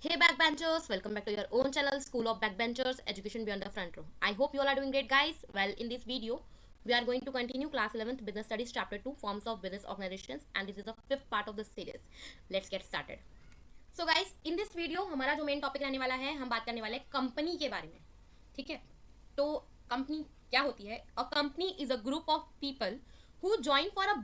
Hey backbenchers, welcome back to your own channel, School of Backbenchers, Education Beyond the Front Row. I hope you all are doing great, guys. Well, in this video, we are going to continue class 11th Business Studies Chapter 2, Forms of Business Organizations, and this is the fifth part of the series. Let's get started. So guys, in this video हमारा जो main topic रहने वाला है, हम बात करने वाले हैं कंपनी के बारे में. ठीक है, तो कंपनी क्या होती है? A company is a group of people who join for a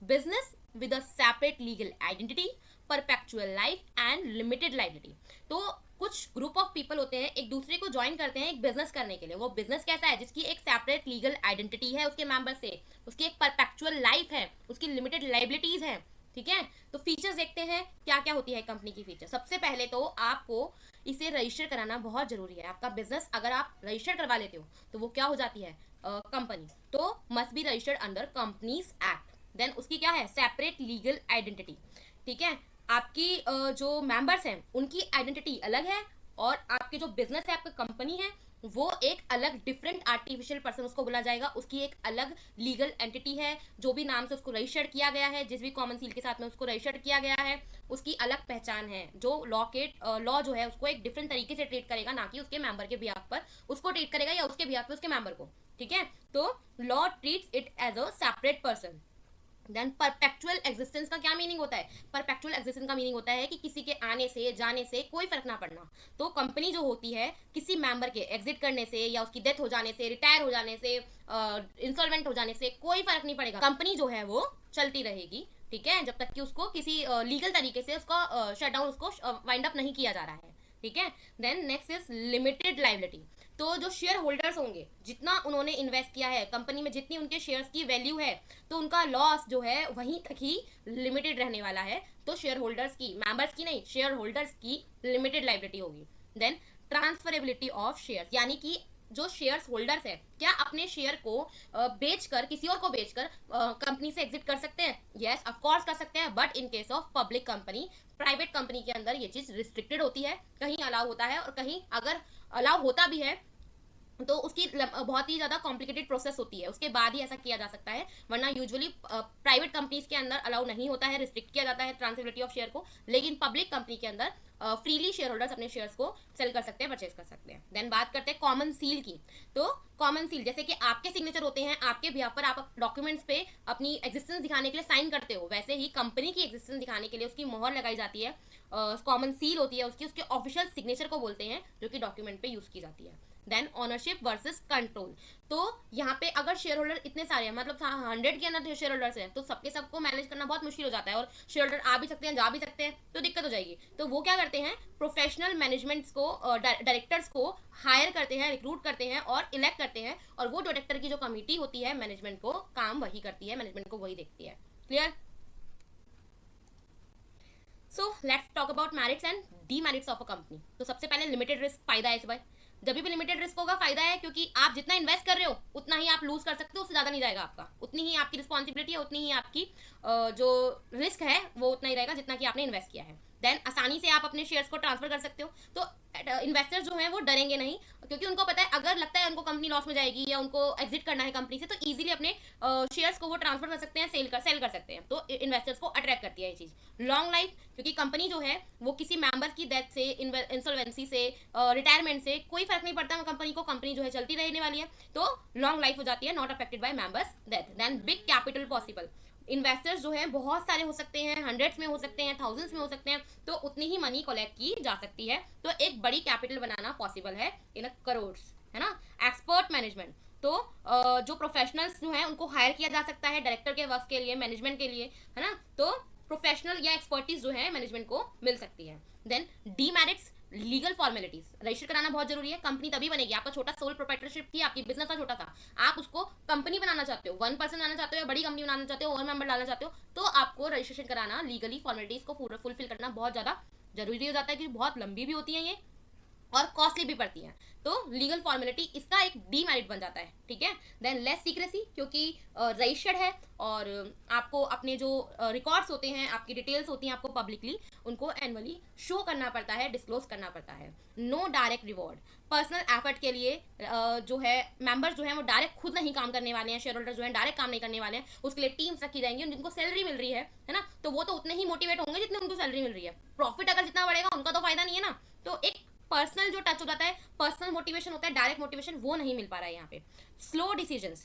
business with a separate legal identity, perpetual life and limited liability. तो कुछ ग्रुप ऑफ पीपल होते हैं, एक दूसरे को ज्वाइन करते हैं एक बिजनेस करने के लिए. वो बिजनेस कैसा है? जिसकी एक सेपरेट लीगल आइडेंटिटी है उसके मेंबर से, उसकी एक परपेचुअल लाइफ है, उसकी लिमिटेड लाइबिलिटीज है. ठीक है, तो फीचर्स देखते हैं क्या क्या होती है कंपनी की फीचर. सबसे पहले तो आपको इसे रजिस्टर कराना बहुत जरूरी है. आपका बिजनेस अगर आप रजिस्टर करवा लेते हो तो वो क्या हो जाती है? कंपनी. तो must be registered under companies act. Then उसकी क्या है? Separate legal identity. ठीक है, आपकी जो मेंबर्स हैं उनकी आइडेंटिटी अलग है, और आपके जो बिजनेस है, आपका कंपनी है, वो एक अलग डिफरेंट आर्टिफिशियल पर्सन उसको बोला जाएगा. उसकी एक अलग लीगल एंटिटी है, जो भी नाम से उसको रजिस्टर्ड किया गया है, जिस भी कॉमन सील के साथ में उसको रजिस्टर्ड किया गया है, उसकी अलग पहचान है. जो लॉ जो है उसको एक डिफरेंट तरीके से ट्रीट करेगा, ना कि उसके मेंबर के बिहाफ पर उसको ट्रीट करेगा या उसके बिहाफ पर उसके मेंबर को. ठीक है, तो law treats it as a separate person. Then perpetual existence का क्या मीनिंग होता है? परपेचुअल एग्जिस्टेंस का मीनिंग होता है कि किसी के आने से जाने से कोई फर्क ना पड़ना. तो कंपनी जो होती है, किसी मेंबर के एग्जिट करने से या उसकी डेथ हो जाने से, रिटायर हो जाने से, इंसॉल्वेंट हो जाने से कोई फर्क नहीं पड़ेगा. कंपनी जो है वो चलती रहेगी. ठीक है, जब तक कि उसको किसी लीगल तरीके से उसका शट डाउन, उसको वाइंड अप नहीं किया जा रहा है. ठीक है, then next is limited liability. तो जो शेयर होल्डर्स होंगे, जितना उन्होंने इन्वेस्ट किया है कंपनी में, जितनी उनके शेयर्स की वैल्यू है, तो उनका लॉस जो है वहीं तक ही लिमिटेड रहने वाला है. तो शेयर होल्डर्स की, मेंबर्स की नहीं, शेयर होल्डर्स की लिमिटेड लाइबिलिटी होगी. देन ट्रांसफरेबिलिटी ऑफ शेयर्स, यानी कि जो शेयर्स होल्डर्स है, क्या अपने शेयर को बेचकर, किसी और को बेचकर कंपनी से एग्जिट कर सकते हैं? यस, ऑफ कोर्स कर सकते हैं, but in case of public company, private company के अंदर ये चीज रिस्ट्रिक्टेड होती है. कहीं अलाउ होता है और कहीं अगर अलाउ होता भी है तो उसकी बहुत ही ज़्यादा कॉम्प्लिकेटेड प्रोसेस होती है, उसके बाद ही ऐसा किया जा सकता है. वरना यूजुअली प्राइवेट कंपनीज के अंदर अलाउ नहीं होता है, रिस्ट्रिक्ट किया जाता है ट्रांसफरेबिलिटी ऑफ शेयर को. लेकिन पब्लिक कंपनी के अंदर फ्रीली शेयर होल्डर्स अपने शेयर्स को सेल कर सकते हैं, परचेज कर सकते हैं. देन बात करते हैं कॉमन सील की. तो कॉमन सील जैसे कि आपके सिग्नेचर होते हैं, आपके बिहाफ पर आप डॉक्यूमेंट्स पे अपनी एग्जिस्टेंस दिखाने के लिए साइन करते हो, वैसे ही कंपनी की एग्जिस्टेंस दिखाने के लिए उसकी मोहर लगाई जाती है. कॉमन सील होती है उसकी, उसके ऑफिशियल सिग्नेचर को बोलते हैं, जो कि डॉक्यूमेंट पे यूज की जाती है. Then ownership versus control. तो यहाँ पे अगर शेयर होल्डर इतने सारे हैं, मतलब 100 के अंदर शेयर होल्डर्स हैं, तो सबके सबको मैनेज करना बहुत मुश्किल हो जाता है, और शेयर होल्डर आ भी सकते हैं, जा भी सकते हैं, तो दिक्कत हो जाएगी. तो वो क्या करते हैं? प्रोफेशनल मैनेजमेंट्स को, डायरेक्टर्स को हायर करते हैं, रिक्रूट करते हैं और इलेक्ट करते हैं, और वो डायरेक्टर की जो कमेटी होती है मैनेजमेंट को, काम वही करती है, मैनेजमेंट को वही देखती है. Clear? So let's talk about merits and demerits of a company. तो सबसे पहले लिमिटेड रिस्क फायदा है इस बार. जब भी लिमिटेड रिस्क होगा फायदा है, क्योंकि आप जितना इन्वेस्ट कर रहे हो उतना ही आप लूज कर सकते हो, उससे ज्यादा नहीं जाएगा आपका. उतनी ही आपकी रिस्पॉन्सिबिलिटी है, उतनी ही आपकी जो रिस्क है वो उतना ही रहेगा जितना कि आपने इन्वेस्ट किया है. देन आसानी से आप अपने शेयर्स को ट्रांसफर कर सकते हो. तो इन्वेस्टर्स जो हैं वो डरेंगे नहीं, क्योंकि उनको पता है अगर लगता है उनको कंपनी लॉस में जाएगी या उनको एग्जिट करना है कंपनी से, तो इजीली अपने शेयर्स को वो ट्रांसफर कर सकते हैं, सेल कर सकते हैं. तो इन्वेस्टर्स को अट्रैक्ट करती है ये चीज. लॉन्ग लाइफ, क्योंकि कंपनी जो है वो किसी मेंबर की डेथ से, इंसॉल्वेंसी से, रिटायरमेंट से कोई फर्क नहीं पड़ता कंपनी को. कंपनी जो है चलती रहने वाली है, तो लॉन्ग लाइफ हो जाती है, not affected by members death. Then big capital possible. Investors जो हैं बहुत सारे हो सकते हैं, हंड्रेड्स में हो सकते हैं, थाउजेंड्स में हो सकते हैं, तो उतनी ही मनी कलेक्ट की जा सकती है. तो एक बड़ी कैपिटल बनाना पॉसिबल है इन अ करोड्स, है ना. Expert management. तो जो प्रोफेशनल्स जो हैं उनको हायर किया जा सकता है डायरेक्टर के वर्क के लिए, मैनेजमेंट के लिए, है ना. तो प्रोफेशनल या एक्सपर्टीज जो है मैनेजमेंट को मिल सकती है. Then demerits, legal formalities. Register कराना बहुत जरूरी है. कंपनी तभी बनेगी, आपका छोटा सोल प्रोप्राइटरशिप थी, आपकी बिजनेस था छोटा सा, आप उसको कंपनी बनाना चाहते हो, 1% बनाना चाहते हो या बड़ी कंपनी बनाना चाहते हो, और मेंबर डालना चाहते हो, तो आपको रजिस्ट्रेशन कराना, लीगली फॉर्मेलिटीज को फुलफिल करना बहुत ज्यादा जरूरी हो जाता है, क्योंकि बहुत लंबी भी होती है ये. और कॉस्टली भी पड़ती हैं। तो लीगल फॉर्मेलिटी इसका एक डीमेरिट बन जाता है, ठीक है। देन लेस सीक्रेसी, क्योंकि रजिस्टर्ड है और आपको अपने जो रिकॉर्ड्स होते हैं, आपकी डिटेल्स होती हैं, आपको पब्लिकली उनको एनुअली शो करना पड़ता है, डिस्क्लोज करना पड़ता है। No direct reward, personal effort के लिए जो है मेंबर्स जो है वो डायरेक्ट खुद नहीं काम करने वाले हैं, शेयर होल्डर जो है डायरेक्ट काम नहीं करने वाले हैं, उसके लिए टीम्स रखी जाएंगी, जिनको सैलरी मिल रही है ना, तो वो तो उतने ही मोटिवेट होंगे जितने उनको सैलरी मिल रही है। प्रॉफिट अगर जितना बढ़ेगा उनका तो फायदा नहीं है ना। तो एक पर्सनल जो टच हो जाता है, पर्सनल मोटिवेशन होता है, डायरेक्ट मोटिवेशन वो नहीं मिल पा रहा है यहाँ पे। स्लो डिसीजंस,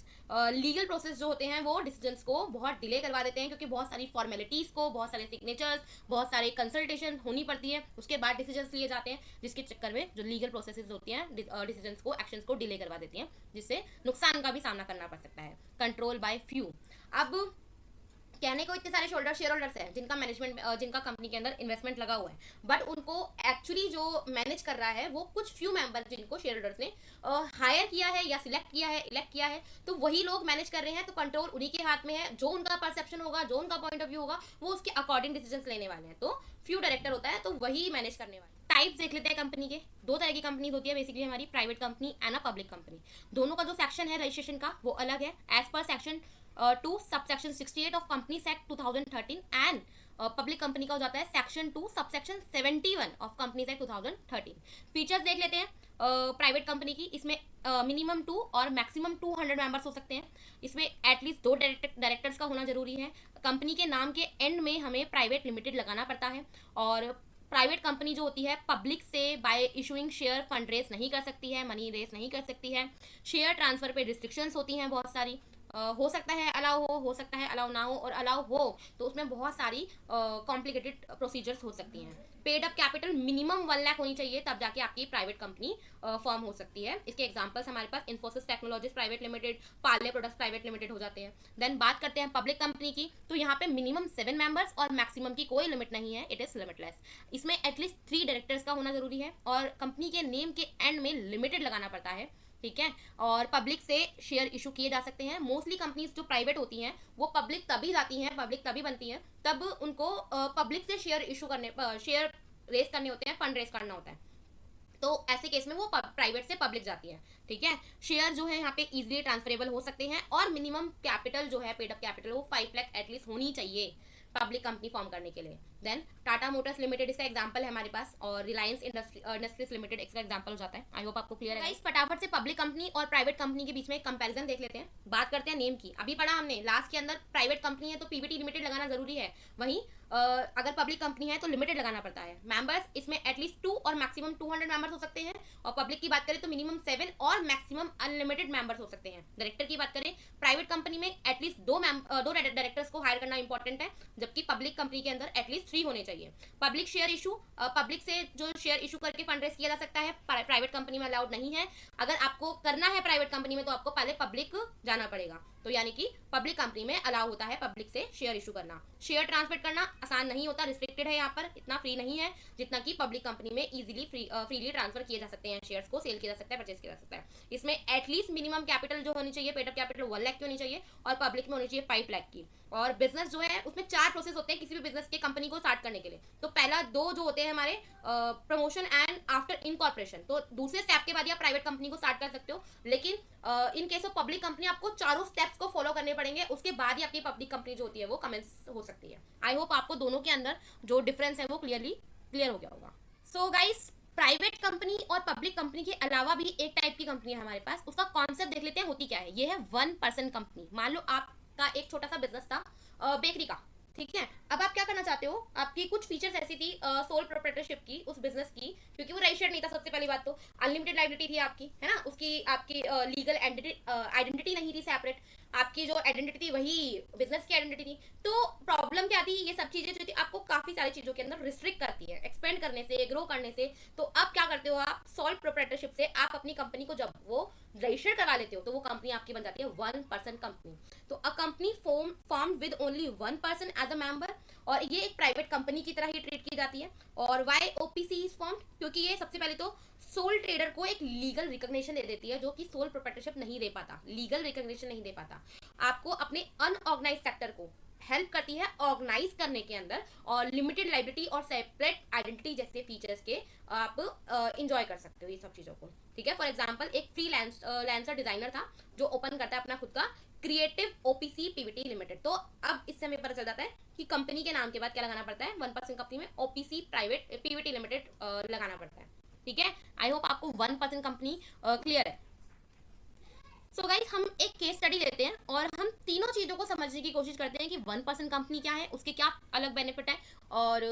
लीगल प्रोसेस जो होते हैं वो डिसीजंस को बहुत डिले करवा देते हैं, क्योंकि बहुत सारी फॉर्मेलिटीज को, बहुत सारे सिग्नेचर्स, बहुत सारे कंसल्टेशन होनी पड़ती है, उसके बाद डिसीजंस लिए जाते हैं, जिसके चक्कर में जो लीगल प्रोसेसेस होती हैं डिसीजंस को, एक्शंस को डिले करवा देती हैं, जिससे नुकसान का भी सामना करना पड़ सकता है। कंट्रोल बाय फ्यू, अब कहने को इतने सारे शेयर होल्डर्स हैं जिनका मैनेजमेंट, जिनका कंपनी के अंदर इन्वेस्टमेंट लगा हुआ है, बट उनको एक्चुअली जो मैनेज कर रहा है वो कुछ फ्यू मेंबर जिनको शेयर होल्डर्स ने हायर किया है या सिलेक्ट किया है, इलेक्ट किया है, तो वही लोग मैनेज कर रहे हैं। तो कंट्रोल उन्हीं के हाथ में है, जो उनका परसेप्शन होगा, जो उनका पॉइंट ऑफ व्यू होगा, वो उसके अकॉर्डिंग डिसीजंस लेने वाले हैं। तो फ्यू डायरेक्टर होता है, तो वही मैनेज करने वाले। टाइप्स देख लेते हैं कंपनी के। दो तरह की कंपनी होती है बेसिकली हमारी, private company and a public company. दोनों का जो सेक्शन है रजिस्ट्रेशन का वो अलग है, as per section 2 subsection 68 of companies act 2013 and public company का हो जाता है section 2 subsection 71 of companies act 2013। Features देख लेते हैं प्राइवेट कंपनी की। इसमें मिनिमम 2 और मैक्सिमम 200 मेंबर्स हो सकते हैं। इसमें एटलीस्ट 2 डायरेक्टर्स का होना जरूरी है। कंपनी के नाम के एंड में हमें प्राइवेट लिमिटेड लगाना पड़ता है। और प्राइवेट कंपनी जो होती है पब्लिक से bye issuing share fund raise नहीं कर सकती है, मनी रेस नहीं कर सकती है। शेयर ट्रांसफर पे रिस्ट्रिक्शंस होती हैं बहुत सारी। हो सकता है अलाउ हो सकता है अलाउ ना हो, और अलाउ हो तो उसमें बहुत सारी कॉम्प्लिकेटेड प्रोसीजर्स हो सकती हैं। Paid up capital minimum 1 lakh होनी चाहिए, तब जाके आपकी प्राइवेट कंपनी फॉर्म हो सकती है। इसके एग्जांपल्स हमारे पास Infosys technologies private limited, Parle products private limited हो जाते हैं। देन बात करते हैं पब्लिक कंपनी की, तो यहाँ पे मिनिमम 7 मेंबर्स और मैक्सिमम की कोई लिमिट नहीं है, इट इज लिमिटलेस। इसमें एटलीस्ट 3 डायरेक्टर्स का होना जरूरी है, और कंपनी के नेम के एंड में लिमिटेड लगाना पड़ता है, ठीक है। और पब्लिक से शेयर इशू किए जा सकते हैं। मोस्टली कंपनीज जो प्राइवेट होती हैं वो पब्लिक तभी जाती हैं, पब्लिक तभी बनती हैं तब उनको पब्लिक से शेयर इशू करने, शेयर रेस करने होते हैं, फंड रेस करना होता है। तो ऐसे केस में वो प्राइवेट से पब्लिक जाती है, ठीक है। शेयर जो है यहाँ पे इजीली ट्रांसफरेबल हो सकते हैं, और मिनिमम कैपिटल जो है पेड अप कैपिटल वो 5 लाख एटलीस्ट होनी चाहिए पब्लिक कंपनी फॉर्म करने के लिए। देन टाटा मोटर्स लिमिटेड इसका एग्जांपल है हमारे पास, और रिलायंस इंडस्ट्रीज लिमिटेड इसका एग्जांपल हो जाता है। आई होप आपको क्लियर है। गाइस फटाफट से पब्लिक कंपनी और प्राइवेट कंपनी के बीच में एक कंपैरिजन देख लेते हैं। बात करते हैं नेम की। अभी पढ़ा हमने लास्ट के अंदर, प्राइवेट कंपनी है तो पीवीटी लिमिटेड लगाना जरूरी है, वहीं अगर पब्लिक कंपनी है तो लिमिटेड लगाना पड़ता है। मेंबर्स इसमें एटलीस्ट 2 और मैक्सिमम 200 मेंबर्स हो सकते हैं, और पब्लिक की बात करें तो मिनिमम 7 और मैक्सिमम अनलिमिटेड मेंबर्स हो सकते हैं। डायरेक्टर की बात करें, प्राइवेट कंपनी में एटलीस्ट 2 डायरेक्टर्स को हायर करना इंपॉर्टेंट है, जबकि पब्लिक कंपनी के अंदर एटलीस्ट 3 होने चाहिए। पब्लिक शेयर इशू, पब्लिक से जो शेयर इशू करके फंड रेस किया जा सकता है, प्राइवेट कंपनी में अलाउड नहीं है। अगर आपको करना है प्राइवेट कंपनी में तो आपको पहले पब्लिक जाना पड़ेगा, तो यानी कि पब्लिक कंपनी में अलाउ होता है पब्लिक से शेयर इशू करना। शेयर ट्रांसफर करना आसान नहीं होता, रिस्ट्रिक्टेड है, यहाँ पर इतना फ्री नहीं है जितना कि पब्लिक कंपनी में इजीली फ्रीली ट्रांसफर किए जा सकते हैं, शेयर्स को सेल किया जा सकता है, परचेज किया जा सकता है। इसमें एटलीस्ट मिनिमम कैपिटल जो होनी चाहिए, पेड अप कैपिटल 1 लाख की होनी चाहिए, और पब्लिक में होनी चाहिए 5 लाख की। और बिजनेस जो है उसमें 4 प्रोसेस होते हैं किसी भी बिजनेस के कंपनी को स्टार्ट करने के लिए। तो पहला 2 जो होते हैं हमारे प्रमोशन एंड आफ्टर इनकॉर्पोरेशन, तो दूसरे स्टेप के बाद ही आप प्राइवेट कंपनी को स्टार्ट कर सकते हो, लेकिन in case of public company आपको चारों स्टेप्स को फॉलो करने पड़ेंगे, उसके बाद ही आपकी पब्लिक कंपनी जो होती है वो कमेंस हो सकती है। आई होप आपको दोनों के अंदर जो डिफरेंस है वो क्लियर हो गया होगा। सो गाइस, प्राइवेट कंपनी और पब्लिक कंपनी के अलावा भी एक टाइप की कंपनी है हमारे पास, उसका कॉन्सेप्ट देख लेते हैं होती क्या है। ये है 1 पर्सन कंपनी। मान लो आपका एक छोटा सा बिजनेस था बेकरी का, ठीक है। अब आप क्या करना चाहते हो, आपकी कुछ फीचर्स ऐसी थी सोल प्रोप्राइटरशिप की उस बिजनेस की, क्योंकि वो रजिस्टर्ड नहीं था। सबसे पहली बात तो अनलिमिटेड लाइबिलिटी थी आपकी, है ना, उसकी आपकी लीगल आइडेंटिटी नहीं थी सेपरेट, आपकी जो आइडेंटिटी थी वही बिजनेस की आइडेंटिटी थी। तो प्रॉब्लम क्या थी, ये सब चीजें जो थी आपको काफी सारी चीजों के अंदर रिस्ट्रिक्ट करती है एक्सपेंड करने से, ग्रो करने से। तो अब क्या करते हो आप, सोल प्रोप्राइटरशिप से आप अपनी कंपनी को जब वो रजिस्टर करवा लेते हो तो वो कंपनी आपकी बन जाती है 1 पर्सन कंपनी। तो a company form with only 1 person as a member, और ये एक प्राइवेट कंपनी की तरह ही ट्रीट की जाती है। और वाई ओपीसी इज फॉर्म्ड, क्योंकि ये सबसे पहले तो सोल ट्रेडर को एक लीगल रिकॉग्निशन दे देती है, जो कि सोल प्रोप्राइटरशिप नहीं दे पाता, लीगल रिकॉग्निशन नहीं दे पाता। आपको अपने अनऑर्गेनाइज सेक्टर को हेल्प करती है ऑर्गेनाइज करने के अंदर, और लिमिटेड लाइबिलिटी और सेपरेट आइडेंटिटी जैसे फीचर्स के आप इंजॉय कर सकते हो ये सब चीज़ों को। ठीक है, फॉर एग्जांपल एक फ्रीलांसर डिजाइनर था जो ओपन करता है अपना खुद का क्रिएटिव ओपीसी पीवीटी लिमिटेड। तो अब इससे हमें पता चल जाता है कि कंपनी के नाम के बाद क्या लगाना पड़ता है, 1% कंपनी में ओपीसी प्राइवेट पीवीटी लिमिटेड लगाना पड़ता है। ठीक है, आई होप आपको 1% कंपनी क्लियर है। सो गाइस, हम एक केस स्टडी लेते हैं और हम तीनों चीज़ों को समझने की कोशिश करते हैं कि 1% कंपनी क्या है, उसके क्या अलग बेनिफिट है, और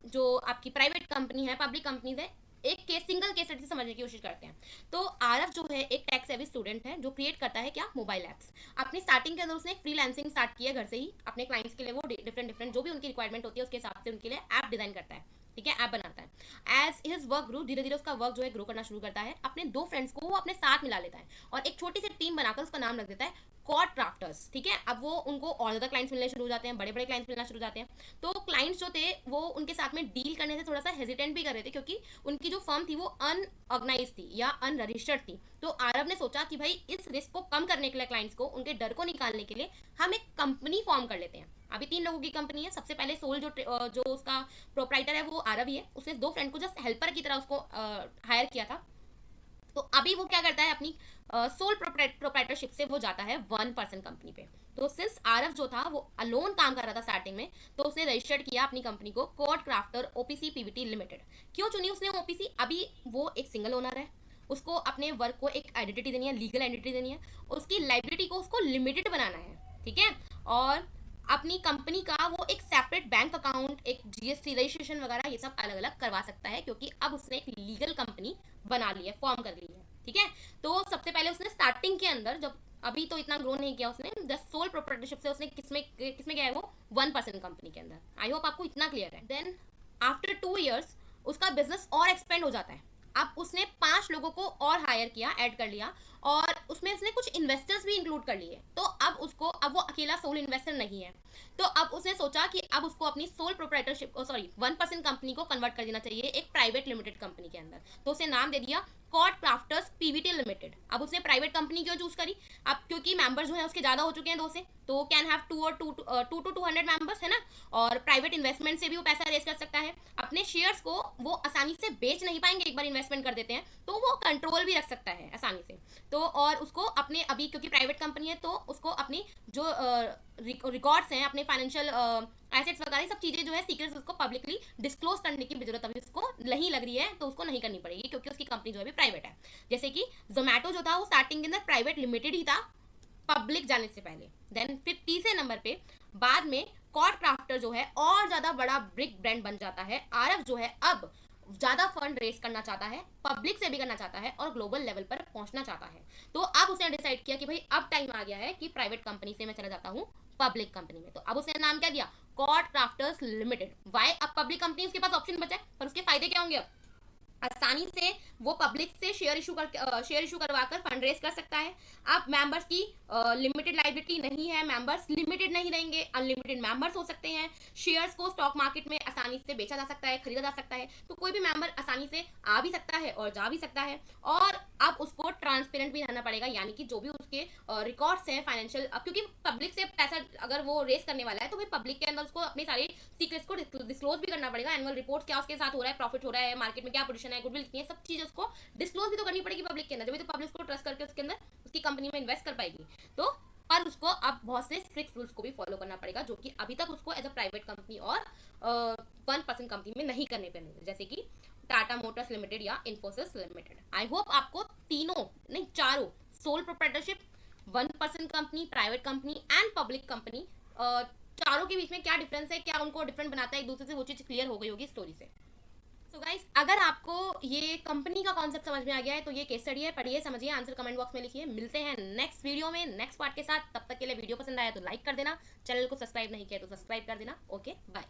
जो आपकी प्राइवेट कंपनी है, पब्लिक कंपनीज है, एक केस सिंगल केस स्टडी से समझने की कोशिश करते हैं। तो आरफ जो है एक टेक सेवी स्टूडेंट है जो क्रिएट करता है क्या, मोबाइल ऐप्स। अपनी स्टार्टिंग के अंदर उसने फ्रीलांसिंग स्टार्ट किया घर से ही अपने क्लाइंट्स के लिए। वो डिफरेंट जो भी उनकी रिक्वायरमेंट होती है उसके हिसाब से उनके लिए ऐप डिजाइन करता है। ठीक है, ऐप बनाता है। एज हिज वर्क ग्रो, धीरे धीरे उसका वर्क जो है ग्रो करना शुरू करता है। अपने 2 फ्रेंड्स को वो अपने साथ मिला लेता है और एक छोटी सी टीम बनाकर उसका नाम रख देता है कॉड क्राफ्टर्स। ठीक है, अब वो उनको और ज़्यादा क्लाइंट्स मिलने शुरू हो जाते हैं, बड़े बड़े क्लाइंट्स मिलना शुरू हो जाते हैं। तो क्लाइंट्स जो थे वो उनके साथ में डील करने से थोड़ा सा हेजिटेंट भी कर रहे थे, क्योंकि उनकी जो फर्म थी वो अनऑर्गेनाइज थी या अनरजिस्टर्ड थी। तो आरव ने सोचा कि भाई इस रिस्क को कम करने के लिए, क्लाइंट्स को उनके डर को निकालने के लिए हम एक कंपनी फॉर्म कर लेते हैं। अभी 3 लोगों की कंपनी है। सबसे पहले सोल जो उसका प्रोप्राइटर है वो आरव ही है। उसने 2 फ्रेंड को जस्ट हेल्पर की तरह उसको हायर किया था। तो अभी वो क्या करता है, अपनी सोल प्रोप्राइटरशिप से वो जाता है 1% कंपनी पे। तो सिंस आरफ जो था वो अलोन काम कर रहा था स्टार्टिंग में, तो उसने रजिस्टर्ड किया अपनी कंपनी को code crafter OPC PVT limited. क्यों चुनी उसने ओपीसी? अभी वो एक सिंगल ओनर है, उसको अपने वर्क को एक आइडेंटिटी देनी है, लीगल आइडेंटिटी देनी है, उसकी लाइबिलिटी को उसको लिमिटेड बनाना है। ठीक है, और अपनी कंपनी का वो एक सेपरेट बैंक अकाउंट, एक जीएसटी रजिस्ट्रेशन वगैरह ये सब अलग अलग करवा सकता है, क्योंकि अब उसने एक लीगल कंपनी बना ली है, फॉर्म कर ली है। ठीक है, तो सबसे पहले उसने स्टार्टिंग के अंदर, जब अभी तो इतना ग्रो नहीं किया उसने, जस्ट सोल प्रोप्राइटरशिप से उसने किसमें गया है, वो 1% कंपनी के अंदर। आई होप आपको इतना क्लियर है। देन आफ्टर 2 ईयर्स उसका बिजनेस और एक्सपेंड हो जाता है। अब उसने 5 लोगों को और हायर किया, ऐड कर लिया, और उसमें उसने कुछ इन्वेस्टर्स भी इंक्लूड कर लिए। तो अब वो अकेला सोल इन्वेस्टर नहीं है। तो अब उसने सोचा कि अब उसको अपनी सोल प्रोप्राइटरशिप 1% कंपनी को कन्वर्ट कर देना चाहिए एक प्राइवेट लिमिटेड कंपनी के अंदर। तो उसने नाम दे दिया कॉड क्राफ्टर्स पीवीटी लिमिटेड। अब उसने प्राइवेट कंपनी क्यों चूज करी? अब क्योंकि मेंबर्स जो है उसके ज्यादा हो चुके हैं 2 से, तो कैन हैव 2 to 200 मेंबर्स है ना, और प्राइवेट इन्वेस्टमेंट से भी वो पैसा रेज कर सकता है। अपने शेयर्स को वो आसानी से बेच नहीं पाएंगे, एक बार इन्वेस्टमेंट कर देते हैं तो वो कंट्रोल भी रख सकता है आसानी से। तो और उसको अपने, अभी क्योंकि प्राइवेट कंपनी है तो उसको अपनी जो रिकॉर्ड्स हैं, अपने फाइनेंशियल एसेट्स वगैरह सब चीज़ें जो है सीक्रेट्स, उसको पब्लिकली डिस्क्लोज करने की जरूरत अभी उसको नहीं लग रही है, तो उसको नहीं करनी पड़ेगी, क्योंकि उसकी कंपनी जो है अभी प्राइवेट है। जैसे कि जोमेटो जो था वो स्टार्टिंग के अंदर प्राइवेट लिमिटेड ही था पब्लिक जाने से पहले। देन फिर तीसरे नंबर पे बाद में कॉड क्राफ्टर जो है और ज़्यादा बड़ा बिग ब्रांड बन जाता है। आरफ जो है अब ज़्यादा फंड रेस करना चाहता है, पब्लिक से भी करना चाहता है, और ग्लोबल लेवल पर पहुंचना चाहता है। तो अब उसने डिसाइड किया कि भाई अब टाइम आ गया है कि प्राइवेट कंपनी से मैं चला जाता हूँ पब्लिक कंपनी में। तो अब उसने नाम क्या दिया, कॉड क्राफ्टर्स लिमिटेड। वाई? अब पब्लिक कंपनी उसके पास ऑप्शन बचा है, पर उसके फायदे क्या होंगे? आसानी से वो पब्लिक से शेयर इशू करवाकर फंड रेज कर सकता है। अब मेंबर्स की लिमिटेड लाइबिलिटी नहीं है, मेंबर्स लिमिटेड नहीं रहेंगे, अनलिमिटेड मेंबर्स हो सकते हैं। शेयर्स को स्टॉक मार्केट में आसानी से बेचा जा सकता है, खरीदा जा सकता है, तो कोई भी मेंबर आसानी से आ भी सकता है और जा भी सकता है। और अब उसको ट्रांसपेरेंट भी रहना पड़ेगा, यानी कि जो भी उसके रिकॉर्ड्स हैं फाइनेंशियल, अब क्योंकि पब्लिक से पैसा अगर वो रेस करने वाला है तो भाई पब्लिक के अंदर उसको अपने सारे सीक्रेट्स को डिस्क्लोज भी करना पड़ेगा। एनुअल रिपोर्ट क्या उसके साथ हो रहा है, प्रॉफिट हो रहा है, मार्केट में क्या पोजीशन है, गुडविल कितनी है, सब चीजें उसको डिस्क्लोज भी तो करनी पड़ेगी पब्लिक के अंदर, जब तो पब्लिक को ट्रस्ट करके उसके अंदर उसकी कंपनी में इन्वेस्ट कर पाएगी। तो पर उसको अब बहुत से स्ट्रिक्ट रूल्स को भी फॉलो करना पड़ेगा, जो कि अभी तक उसको एज अ प्राइवेट कंपनी और 1% कंपनी में नहीं करने पड़ेंगे, जैसे कि टाटा मोटर्स लिमिटेड या इन्फोसिस लिमिटेड। आई होप आपको तीनों नहीं चारों, sole proprietorship, 1% company, private company and public company, चारों के बीच में क्या डिफरेंस है, क्या उनको डिफरेंट बनाता है एक दूसरे से, वो चीज क्लियर हो गई होगी स्टोरी से। सो गाइस, अगर आपको ये कंपनी का कॉन्सेप्ट समझ में आ गया है तो ये केस स्टडी है, पढ़िए, समझिए, आंसर कमेंट बॉक्स में लिखिए। मिलते हैं नेक्स्ट वीडियो में नेक्स्ट पार्ट के साथ। तब तक के लिए वीडियो पसंद आया तो लाइक कर देना, चैनल को सब्सक्राइब नहीं किया तो सब्सक्राइब कर देना। Okay, bye.